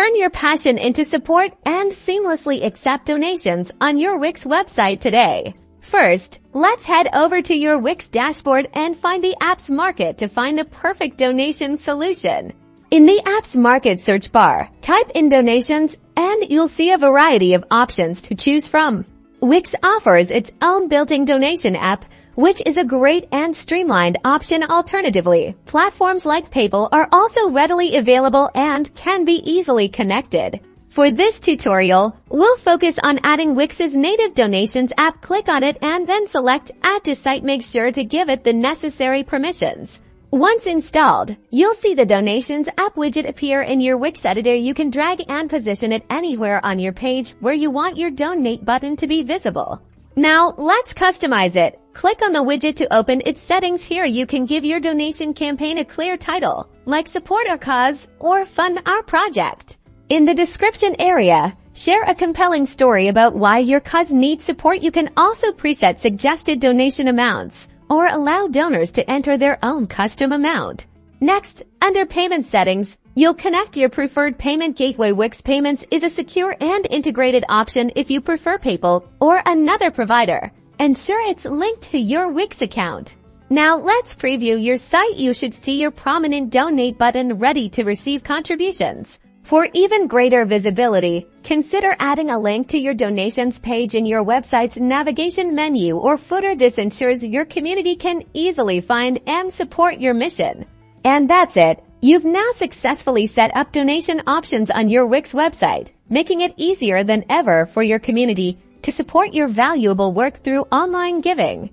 Turn your passion into support and seamlessly accept donations on your WIX website today. First, let's head over to your WIX dashboard and find the Apps Market to find the perfect donation solution. In the Apps Market search bar, type in donations and you'll see a variety of options to choose from. WIX offers its own built-in donation app, which is a great and streamlined option. Alternatively, platforms like PayPal are also readily available and can be easily connected. For this tutorial, we'll focus on adding WIX's native donations app. Click on it and then select Add to Site. Make sure to give it the necessary permissions. Once installed, you'll see the Donations app widget appear in your WIX editor. You can drag and position it anywhere on your page where you want your donate button to be visible. Now, let's customize it. Click on the widget to open its settings. Here you can give your donation campaign a clear title, like Support Our Cause or Fund Our Project. In the description area, share a compelling story about why your cause needs support. You can also preset suggested donation amounts or allow donors to enter their own custom amount. Next, under Payment Settings, you'll connect your preferred payment gateway. WIX Payments is a secure and integrated option if you prefer PayPal or another provider. Ensure it's linked to your WIX account. Now let's preview your site. You should see your prominent donate button ready to receive contributions. For even greater visibility, consider adding a link to your donations page in your website's navigation menu or footer. This ensures your community can easily find and support your mission. And that's it. You've now successfully set up donation options on your WIX website, making it easier than ever for your community to support your valuable work through online giving.